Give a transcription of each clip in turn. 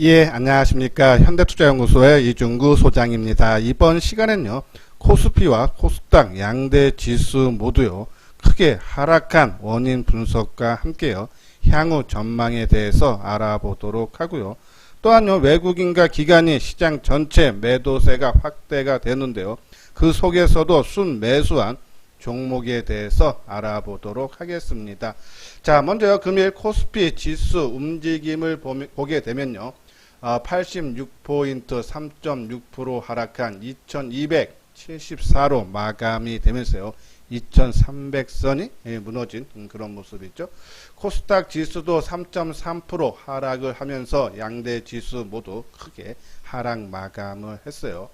예, 안녕하십니까. 현대투자연구소의 이중구 소장입니다. 이번 시간엔요, 코스피와 코스닥 양대 지수 모두요, 크게 하락한 원인 분석과 함께요, 향후 전망에 대해서 알아보도록 하고요. 또한요, 외국인과 기관이 시장 전체 매도세가 확대가 되는데요, 그 속에서도 순매수한 종목에 대해서 알아보도록 하겠습니다. 자, 먼저 금일 코스피 지수 움직임을 보게 되면요, 86포인트 3.6% 하락한 2274로 마감이 되면서요, 2300선이 무너진 그런 모습이죠. 코스닥 지수도 3.3% 하락을 하면서 양대 지수 모두 크게 하락 마감을 했어요.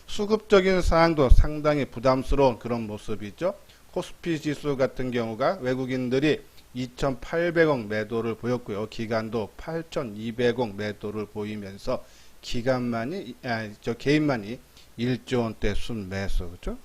수급적인 사항도 상당히 부담스러운 그런 모습이죠. 코스피 지수 같은 경우가 외국인들이 2,800억 매도를 보였고요. 기관도 8,200억 매도를 보이면서 개인만이 1조 원대 순매수, 그죠?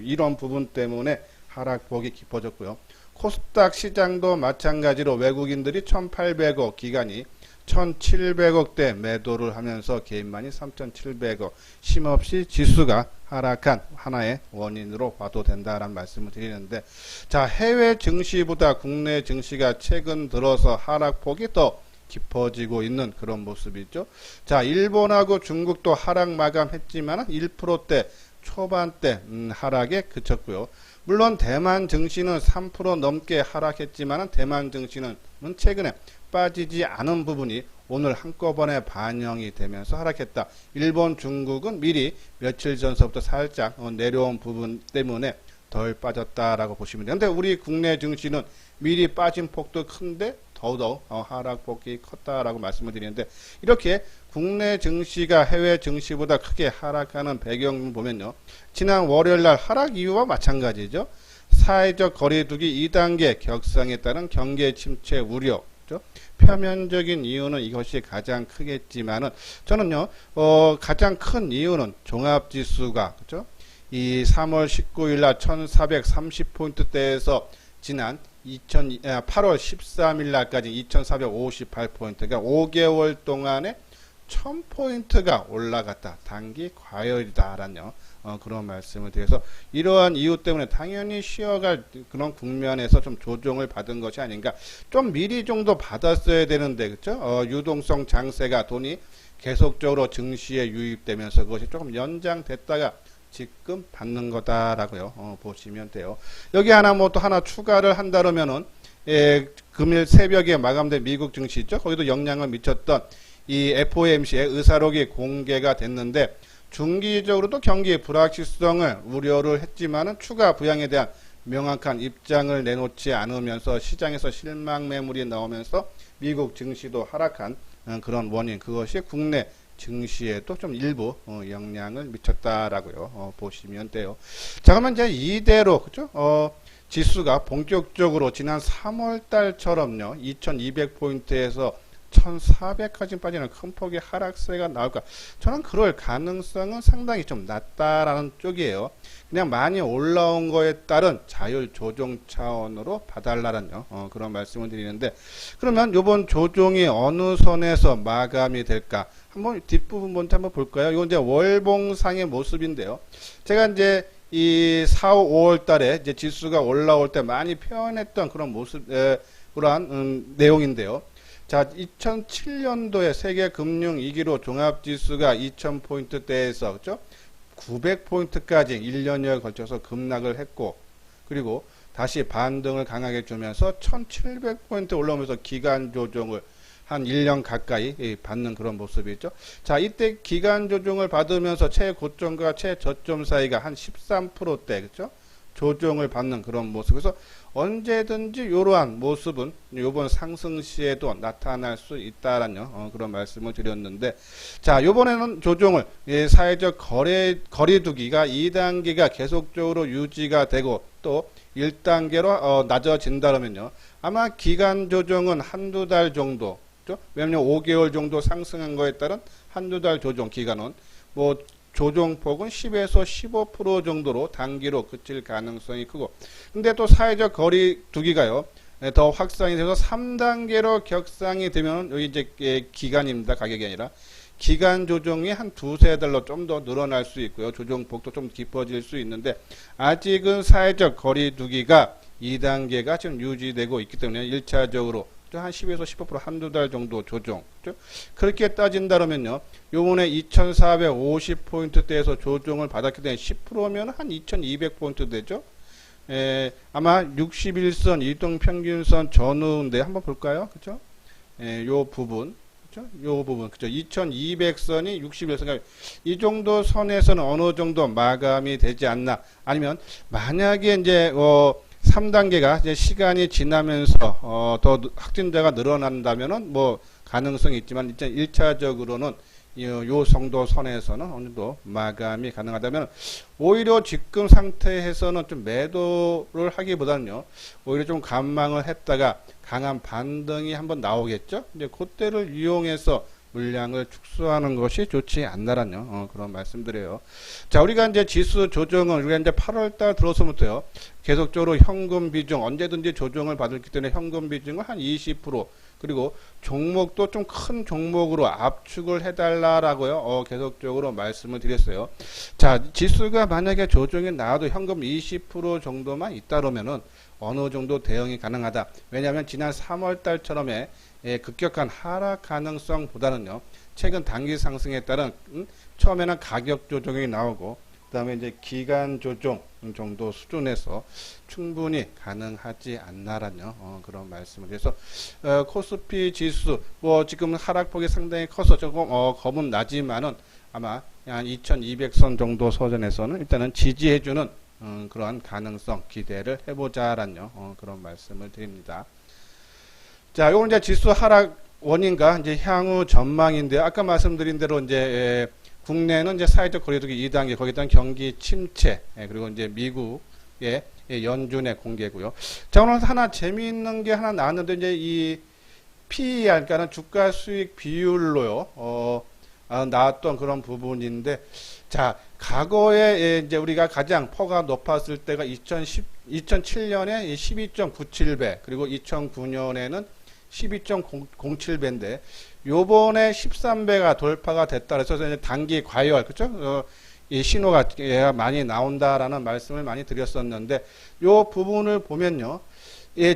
이런 부분 때문에 하락폭이 깊어졌고요. 코스닥 시장도 마찬가지로 외국인들이 1,800억, 기관이 1,700억대 매도를 하면서 개인만이 3,700억, 쉼없이 지수가 하락한 하나의 원인으로 봐도 된다라는 말씀을 드리는데, 자, 해외 증시보다 국내 증시가 최근 들어서 하락폭이 더 깊어지고 있는 그런 모습이죠. 자, 일본하고 중국도 하락 마감했지만 1%대 초반대 하락에 그쳤고요. 물론 대만 증시는 3% 넘게 하락했지만 대만 증시는 최근에 빠지지 않은 부분이 오늘 한꺼번에 반영이 되면서 하락했다. 일본, 중국은 미리 며칠 전서부터 살짝 내려온 부분 때문에 덜 빠졌다라고 보시면 돼요. 근데 우리 국내 증시는 미리 빠진 폭도 큰데 더더욱 하락폭이 컸다라고 말씀을 드리는데, 이렇게 국내 증시가 해외 증시보다 크게 하락하는 배경을 보면요, 지난 월요일날 하락 이유와 마찬가지죠. 사회적 거리두기 2단계 격상에 따른 경기 침체 우려, 표면적인 이유는 이것이 가장 크겠지만은, 저는요, 가장 큰 이유는 종합지수가, 그죠? 이 3월 19일 날 1430포인트대에서 지난 8월 13일 날까지 2458포인트, 그러니까 5개월 동안에 1000포인트가 올라갔다. 단기 과열이다라는 그런 말씀을 드려서, 이러한 이유 때문에 당연히 쉬어갈 그런 국면에서 좀 조정을 받은 것이 아닌가. 좀 미리 정도 받았어야 되는데, 그렇죠? 유동성 장세가 돈이 계속적으로 증시에 유입되면서 그것이 조금 연장됐다가 지금 받는 거다라고요. 보시면 돼요. 여기 또 하나 추가를 한다면은, 금일 새벽에 마감된 미국 증시 있죠? 거기도 영향을 미쳤던 이 FOMC의 의사록이 공개가 됐는데, 중기적으로도 경기의 불확실성을 우려를 했지만은 추가 부양에 대한 명확한 입장을 내놓지 않으면서 시장에서 실망 매물이 나오면서 미국 증시도 하락한 그런 원인, 그것이 국내 증시에도 좀 일부 영향을 미쳤다라고요. 보시면 돼요. 자, 그러면 이제 이대로, 그죠? 지수가 본격적으로 지난 3월 달처럼요, 2200포인트에서 1400까지 빠지는 큰 폭의 하락세가 나올까? 저는 그럴 가능성은 상당히 좀 낮다라는 쪽이에요. 그냥 많이 올라온 거에 따른 자율 조정 차원으로 봐달라는 그런 말씀을 드리는데, 그러면 이번 조정이 어느 선에서 마감이 될까? 한번 뒷부분 먼저 한번 볼까요? 이건 이제 월봉상의 모습인데요. 제가 이제 이 4, 5월 달에 이제 지수가 올라올 때 많이 표현했던 그런 모습, 그러한 내용인데요. 자, 2007년도에 세계 금융 위기로 종합지수가 2000포인트대에서, 그죠? 900포인트까지 1년여에 걸쳐서 급락을 했고, 그리고 다시 반등을 강하게 주면서 1700포인트 올라오면서 기간 조정을 한 1년 가까이 받는 그런 모습이죠. 자, 이때 기간 조정을 받으면서 최고점과 최저점 사이가 한 13%대, 그죠? 조정을 받는 그런 모습. 그래서 언제든지 이러한 모습은 이번 상승 시에도 나타날 수 있다라는 그런 말씀을 드렸는데, 자, 이번에는 조정을 사회적 거리두기가 2단계가 계속적으로 유지가 되고 또 1단계로 낮아진다면요, 아마 기간 조정은 한두 달 정도, 왜냐하면 5개월 정도 상승한 거에 따른 한두 달 조정 기간은 조정폭은 10에서 15% 정도로 단기로 그칠 가능성이 크고, 근데 또 사회적 거리 두기가요, 더 확산이 돼서 3단계로 격상이 되면 여기 이제 기간입니다. 가격이 아니라 기간 조정이 한 두세 달로 좀 더 늘어날 수 있고요. 조정폭도 좀 깊어질 수 있는데 아직은 사회적 거리두기가 2단계가 지금 유지되고 있기 때문에 1차적으로 한 10에서 15% 한두 달 정도 조정. 그렇죠? 그렇게 따진다면요. 요번에 2450포인트대에서 조정을 받았기 때문에 10%면 한 2200포인트 되죠. 아마 61선 이동평균선 전후인데 한번 볼까요? 그렇죠? 요 부분. 그렇죠? 요 부분. 그렇죠? 2200선이 61선. 그러니까 이 정도 선에서는 어느 정도 마감이 되지 않나. 아니면 만약에 이제 3단계가 이제 시간이 지나면서 더 확진자가 늘어난다면은 뭐 가능성이 있지만 일단 1차적으로는 요 정도 선에서는 어느 정도 마감이 가능하다면 오히려 지금 상태에서는 좀 매도를 하기보다는요 오히려 좀 관망을 했다가 강한 반등이 한번 나오겠죠. 이제 그때를 이용해서 물량을 축소하는 것이 좋지 않나라는 그런 말씀드려요. 자, 우리가 이제 지수 조정은 우리가 이제 8월달 들어서부터요 계속적으로 현금 비중 언제든지 조정을 받았기 때문에 현금 비중을 한 20% 그리고 종목도 좀 큰 종목으로 압축을 해달라라고요. 계속적으로 말씀을 드렸어요. 자, 지수가 만약에 조정이 나와도 현금 20% 정도만 있다라면은 어느 정도 대응이 가능하다. 왜냐하면 지난 3월달처럼의 급격한 하락 가능성보다는요. 최근 단기 상승에 따른 처음에는 가격 조정이 나오고 그 다음에 이제 기간 조정 정도 수준에서 충분히 가능하지 않나라는 그런 말씀을 해서 코스피 지수 뭐 지금 하락폭이 상당히 커서 조금 겁은 나지만은 아마 한 2200선 정도 서전에서는 일단은 지지해주는 그러한 가능성 기대를 해보자라는 그런 말씀을 드립니다. 자, 요건 이제 지수 하락 원인과 이제 향후 전망인데 아까 말씀드린 대로 이제 국내는 이제 사회적 거리두기 2단계 거기다 경기 침체 그리고 이제 미국의 연준의 공개고요. 자, 오늘 하나 재미있는 게 하나 나왔는데 이제 이 PER 그러니까 주가 수익 비율로요. 나왔던 그런 부분인데 자, 과거에 이제 우리가 가장 퍼가 높았을 때가 2007년에 12.97배 그리고 2009년에는 12.07배인데 요번에 13배가 돌파가 됐다 그래서 이제 단기 과열 그렇죠? 이 신호가 많이 나온다라는 말씀을 많이 드렸었는데 요 부분을 보면요.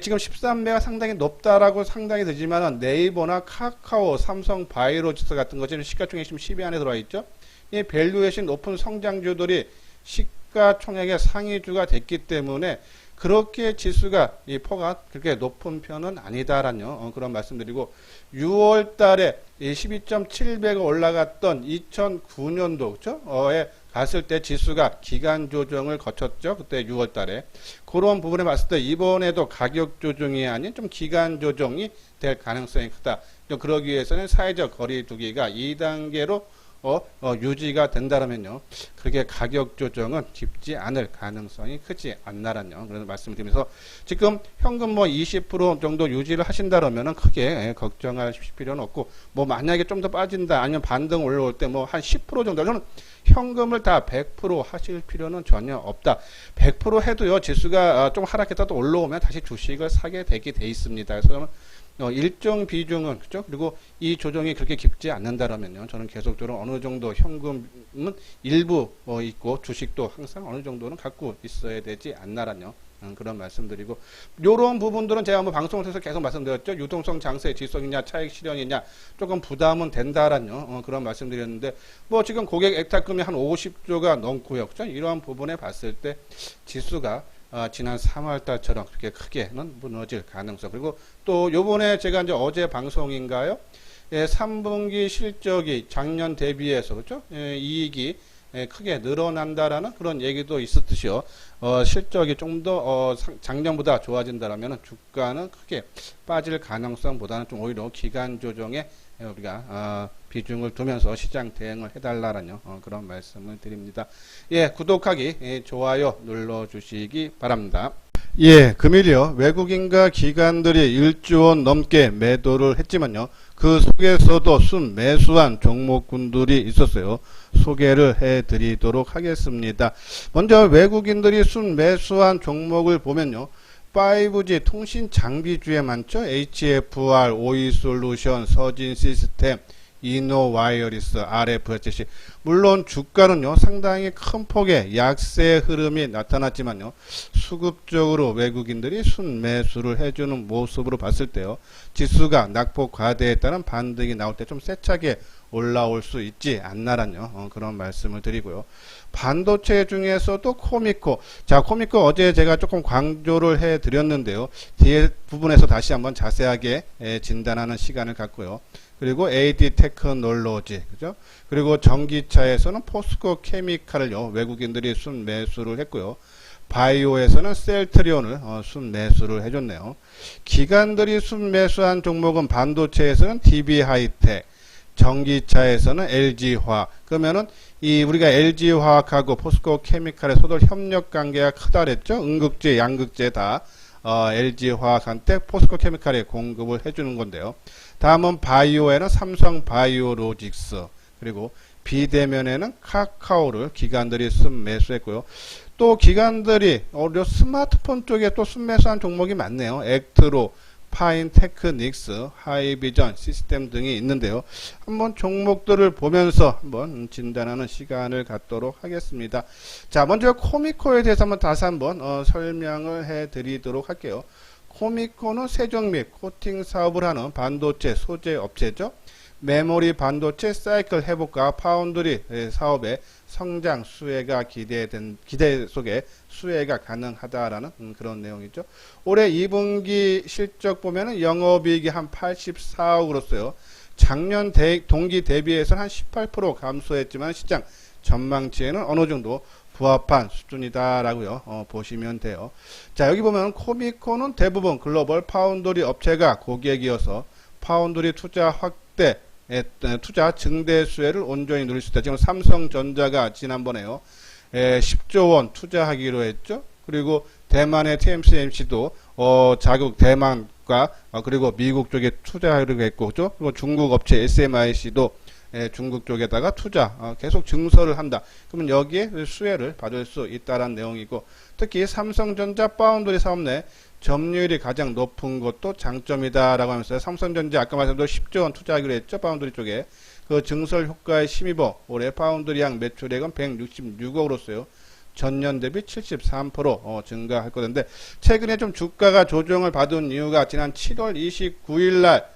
지금 13배가 상당히 높다라고 상당히 되지만 네이버나 카카오, 삼성 바이오로직스 같은 거 지금 시가총액 지금 10위 안에 들어와 있죠. 이 밸류에이션 높은 성장주들이 시가총액의 상위주가 됐기 때문에 그렇게 지수가 이 퍼가 그렇게 높은 편은 아니다라는 그런 말씀드리고 6월 달에 12.7배가 올라갔던 2009년도 그렇죠?에 갔을 때 지수가 기간 조정을 거쳤죠. 그때 6월 달에 그런 부분에 봤을 때 이번에도 가격 조정이 아닌 좀 기간 조정이 될 가능성이 크다. 그러기 위해서는 사회적 거리두기가 2단계로 유지가 된다면요. 그렇게 가격 조정은 깊지 않을 가능성이 크지 않나라는 그런 말씀을 드리면서 지금 현금 뭐 20% 정도 유지를 하신다면은 크게 걱정할 필요는 없고 뭐 만약에 좀 더 빠진다 아니면 반등 올라올 때 뭐 한 10% 정도는 현금을 다 100% 하실 필요는 전혀 없다. 100% 해도요. 지수가 좀 하락했다 또 올라오면 다시 주식을 사게 되게 돼 있습니다. 그래서 일정 비중은 그죠? 그리고 이 조정이 그렇게 깊지 않는다라면요. 저는 계속적으로 어느 정도 현금은 일부 있고 주식도 항상 어느 정도는 갖고 있어야 되지 않나라뇨. 그런 말씀드리고 요런 부분들은 제가 한번 방송을 통해서 계속 말씀드렸죠. 유동성 장세 지속이냐 차익 실현이냐 조금 부담은 된다라뇨. 그런 말씀드렸는데 뭐 지금 고객 액탁금이 한 50조가 넘고요. 그죠? 이러한 부분에 봤을 때 지수가 지난 3월달처럼 그렇게 크게는 무너질 가능성 그리고 또 요번에 제가 이제 어제 방송인가요? 3분기 실적이 작년 대비해서 그렇죠? 이익이 크게 늘어난다라는 그런 얘기도 있었듯이요. 실적이 좀 더 작년보다 좋아진다라면 주가는 크게 빠질 가능성보다는 좀 오히려 기간 조정에 우리가 비중을 두면서 시장 대응을 해달라는 그런 말씀을 드립니다. 예, 구독하기, 좋아요 눌러주시기 바랍니다. 예, 금일이요. 외국인과 기관들이 1조 원 넘게 매도를 했지만요. 그 속에서도 순매수한 종목군들이 있었어요. 소개를 해드리도록 하겠습니다. 먼저 외국인들이 순매수한 종목을 보면요. 5G 통신 장비주에 많죠. HFR, 오이솔루션, 서진 시스템, 이노와이어리스, RFHC. 물론 주가는요 상당히 큰 폭의 약세 흐름이 나타났지만요 수급적으로 외국인들이 순매수를 해주는 모습으로 봤을 때요 지수가 낙폭 과대에 따른 반등이 나올 때 좀 세차게 올라올 수 있지 않나란요 그런 말씀을 드리고요. 반도체 중에서도 코미코, 자 코미코 어제 제가 조금 강조를 해 드렸는데요 뒤에 부분에서 다시 한번 자세하게 진단하는 시간을 갖고요. 그리고 AD 테크놀로지, 그죠? 그리고 전기차에서는 포스코 케미칼을요, 외국인들이 순매수를 했고요. 바이오에서는 셀트리온을 순매수를 해줬네요. 기관들이 순매수한 종목은 반도체에서는 DB하이텍, 전기차에서는 LG화학. 그러면은 이 우리가 LG화학하고 포스코 케미칼의 서로 협력 관계가 크다 그랬죠? 음극재, 양극재 다 LG화학한테 포스코 케미칼에 공급을 해주는 건데요. 다음은 바이오에는 삼성 바이오로직스, 그리고 비대면에는 카카오를 기관들이 순매수했고요. 또 기관들이 스마트폰 쪽에 또 순매수한 종목이 많네요. 액트로, 파인테크닉스, 하이비전, 시스템 등이 있는데요. 한번 종목들을 보면서 한번 진단하는 시간을 갖도록 하겠습니다. 자, 먼저 코미코에 대해서 다시 한번 설명을 해드리도록 할게요. 코미코는 세정 및 코팅 사업을 하는 반도체 소재 업체죠. 메모리 반도체 사이클 회복과 파운드리 사업의 성장 수혜가 기대 속에 수혜가 가능하다라는 그런 내용이죠. 올해 2분기 실적 보면은 영업이익이 한 84억으로서요. 작년 동기 대비해서는 한 18% 감소했지만 시장 전망치에는 어느 정도 부합한 수준이다라고요. 보시면 돼요. 자, 여기 보면 코미코는 대부분 글로벌 파운드리 업체가 고객이어서 파운드리 투자 확대, 투자 증대 수혜를 온전히 누릴 수 있다. 지금 삼성전자가 지난번에요. 10조 원 투자하기로 했죠. 그리고 대만의 TSMC도 자국 대만과 그리고 미국 쪽에 투자하기로 했고, 그죠? 그리고 중국 업체 SMIC도 중국 쪽에다가 투자 계속 증설을 한다. 그러면 여기에 수혜를 받을 수 있다라는 내용이고, 특히 삼성전자 파운드리 사업 내 점유율이 가장 높은 것도 장점이다라고 하면서 삼성전자 아까 말씀드린 10조 원 투자하기로 했죠. 파운드리 쪽에 그 증설 효과에 힘입어 올해 파운드리양 매출액은 166억으로서요. 전년 대비 73% 증가할 거던데, 최근에 좀 주가가 조정을 받은 이유가 지난 7월 29일 날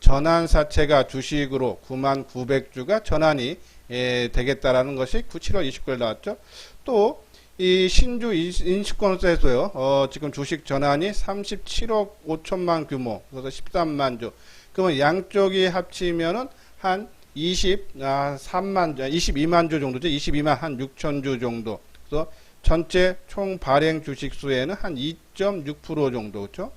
전환사채가 주식으로 99,900주가 전환이 되겠다라는 것이 7월 29일 나왔죠. 또 이 신주 인수권에서요, 지금 주식 전환이 37억 5천만 규모, 그래서 13만 주. 그러면 양쪽이 합치면은 한 22만 주 정도죠. 22만 한 6천 주 정도. 그래서 전체 총 발행 주식 수에는 한 2.6% 정도, 그렇죠?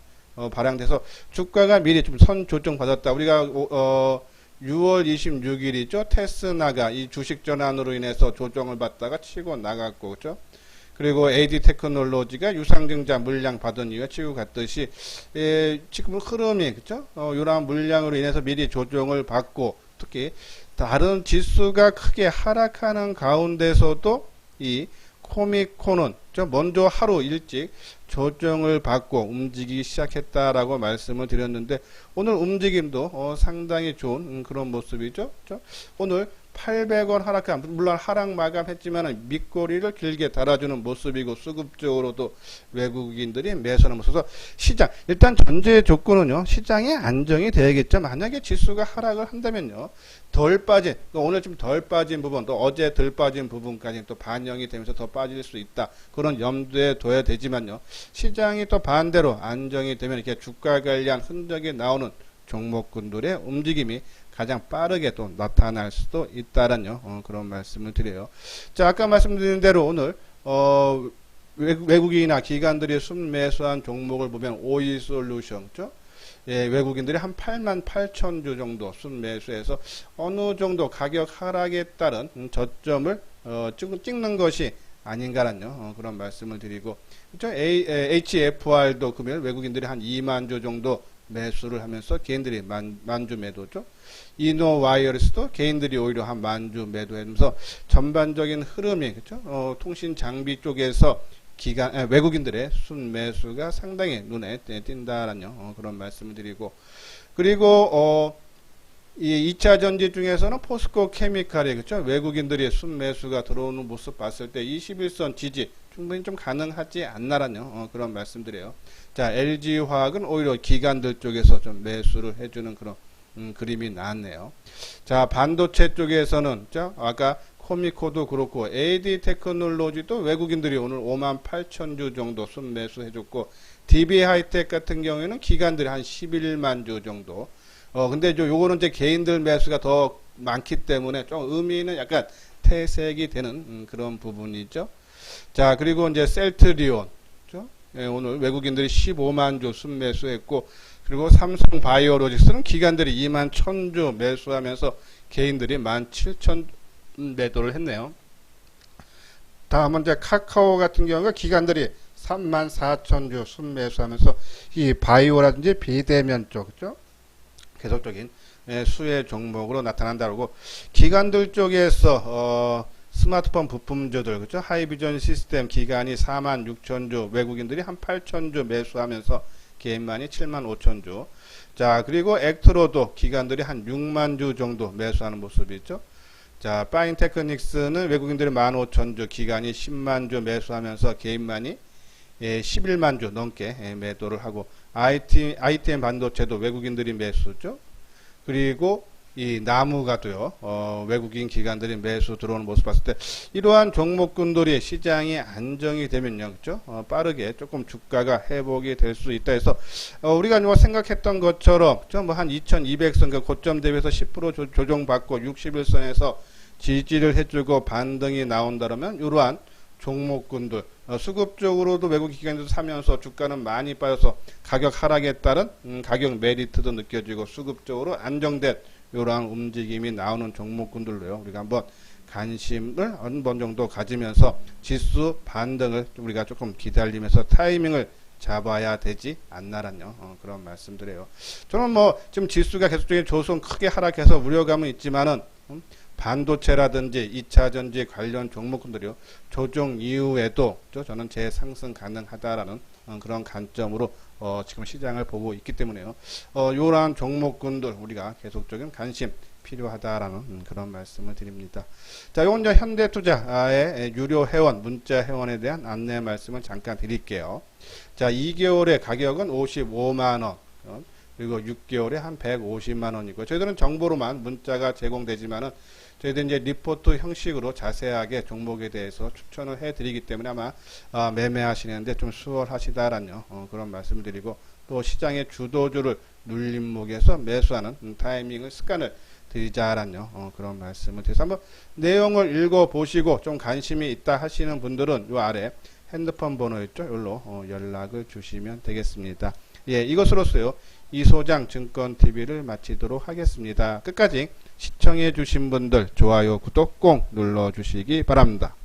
발행돼서 주가가 미리 좀 선 조정 받았다. 우리가 6월 26일이죠. 테스나가 이 주식 전환으로 인해서 조정을 받다가 치고 나갔고, 그렇죠? 그리고 AD 테크놀로지가 유상증자 물량 받은 이후에 치고 갔듯이 지금 흐름이, 그렇죠? 이러한 물량으로 인해서 미리 조정을 받고, 특히 다른 지수가 크게 하락하는 가운데서도 이 코미코는 먼저 하루 일찍 조정을 받고 움직이기 시작했다라고 말씀을 드렸는데, 오늘 움직임도 상당히 좋은 그런 모습이죠. 그렇죠? 오늘 800원 하락한, 물론 하락 마감했지만 밑꼬리를 길게 달아주는 모습이고, 수급적으로도 외국인들이 매수하는 모습에서 시장, 일단 전제 조건은요, 시장이 안정이 돼야겠죠. 만약에 지수가 하락을 한다면요, 덜 빠진, 오늘 좀 덜 빠진 부분, 또 어제 덜 빠진 부분까지 또 반영이 되면서 더 빠질 수 있다. 그런 염두에 둬야 되지만요, 시장이 또 반대로 안정이 되면 이렇게 주가 관련 흔적이 나오는 종목군들의 움직임이 가장 빠르게 또 나타날 수도 있다라는 그런 말씀을 드려요. 자, 아까 말씀드린 대로 오늘 외국인이나 기관들이 순매수한 종목을 보면 오이솔루션, 그렇죠? 외국인들이 한 88,000주 정도 순매수해서 어느 정도 가격 하락에 따른 저점을 찍는 것이 아닌가라는 그런 말씀을 드리고, 그렇죠? HFR도 그러면 외국인들이 한 2만 주 정도 매수를 하면서 개인들이 만주 매도죠. 이노와이어리스도 개인들이 오히려 한 만주 매도하면서 전반적인 흐름이, 그렇죠? 통신 장비 쪽에서 외국인들의 순매수가 상당히 눈에 띈다라는 그런 말씀을 드리고, 그리고 이 2차 전지 중에서는 포스코 케미칼이 그렇죠. 외국인들이 순매수가 들어오는 모습 봤을 때 21선 지지 충분히 좀 가능하지 않나라는 그런 말씀드려요. 자, LG화학은 오히려 기관들 쪽에서 좀 매수를 해주는 그런 그림이 나왔네요. 자, 반도체 쪽에서는 아까 코미코도 그렇고 AD 테크놀로지도 외국인들이 오늘 58,000주 정도 순매수 해줬고, DB 하이텍 같은 경우에는 기관들이 한 11만 주 정도. 근데 요거는 이제 개인들 매수가 더 많기 때문에 좀 의미는 약간 퇴색이 되는 그런 부분이죠. 자, 그리고 이제 셀트리온. 그렇죠? 예, 오늘 외국인들이 15만 주 순매수했고, 그리고 삼성 바이오로직스는 기관들이 2만 1,000주 매수하면서 개인들이 17,000 매도를 했네요. 다음은 이제 카카오 같은 경우가 기관들이 34,000주 순매수하면서 이 바이오라든지 비대면 쪽, 그죠? 계속적인 수혜 종목으로 나타난다고. 기관들 쪽에서 스마트폰 부품주들, 그죠? 하이비전 시스템 기관이 46,000주, 외국인들이 한 8,000주 매수하면서 개인만이 75,000주. 자, 그리고 액트로도 기관들이 한 6만 주 정도 매수하는 모습이죠. 자, 파인테크닉스는 외국인들이 15,000주, 기관이 10만 주 매수하면서 개인만이 11만 주 넘게 매도를 하고, ITM 반도체도 외국인들이 매수죠. 그리고 이 나무가도요, 외국인 기관들이 매수 들어오는 모습 봤을 때 이러한 종목군들이 시장이 안정이 되면요, 그죠? 빠르게 조금 주가가 회복이 될 수 있다 해서 우리가 생각했던 것처럼 뭐 한 2200선 그 고점 대비해서 10% 조정받고 61선에서 지지를 해주고 반등이 나온다면 이러한 종목군들 수급적으로도 외국 기관들도 사면서 주가는 많이 빠져서 가격 하락에 따른 가격 메리트도 느껴지고 수급적으로 안정된 이러한 움직임이 나오는 종목군들로요, 우리가 한번 관심을 한 번 정도 가지면서 지수 반등을 우리가 조금 기다리면서 타이밍을 잡아야 되지 않나라는 그런 말씀드려요. 저는 뭐 지금 지수가 계속적인 조선 크게 하락해서 우려감은 있지만은 반도체라든지 2차 전지 관련 종목군들이요, 조정 이후에도 저는 재상승 가능하다라는 그런 관점으로 지금 시장을 보고 있기 때문에요. 이러한 종목군들 우리가 계속적인 관심 필요하다라는 그런 말씀을 드립니다. 자, 이건 이제 현대투자의 유료 회원, 문자 회원에 대한 안내 말씀을 잠깐 드릴게요. 자, 2개월의 가격은 55만원. 그리고 6개월에 한 150만원이고, 저희들은 정보로만 문자가 제공되지만은 저희들 이제 리포트 형식으로 자세하게 종목에 대해서 추천을 해드리기 때문에 아마 매매하시는데 좀 수월하시다라는 그런 말씀을 드리고, 또 시장의 주도주를 눌림목에서 매수하는 타이밍을 습관을 드리자라는 그런 말씀을 드려서 한번 내용을 읽어보시고 좀 관심이 있다 하시는 분들은 요 아래 핸드폰 번호 있죠? 여기로 연락을 주시면 되겠습니다. 예, 이것으로서요, 이소장 증권TV를 마치도록 하겠습니다. 끝까지 시청해 주신 분들 좋아요, 구독 꼭 눌러주시기 바랍니다.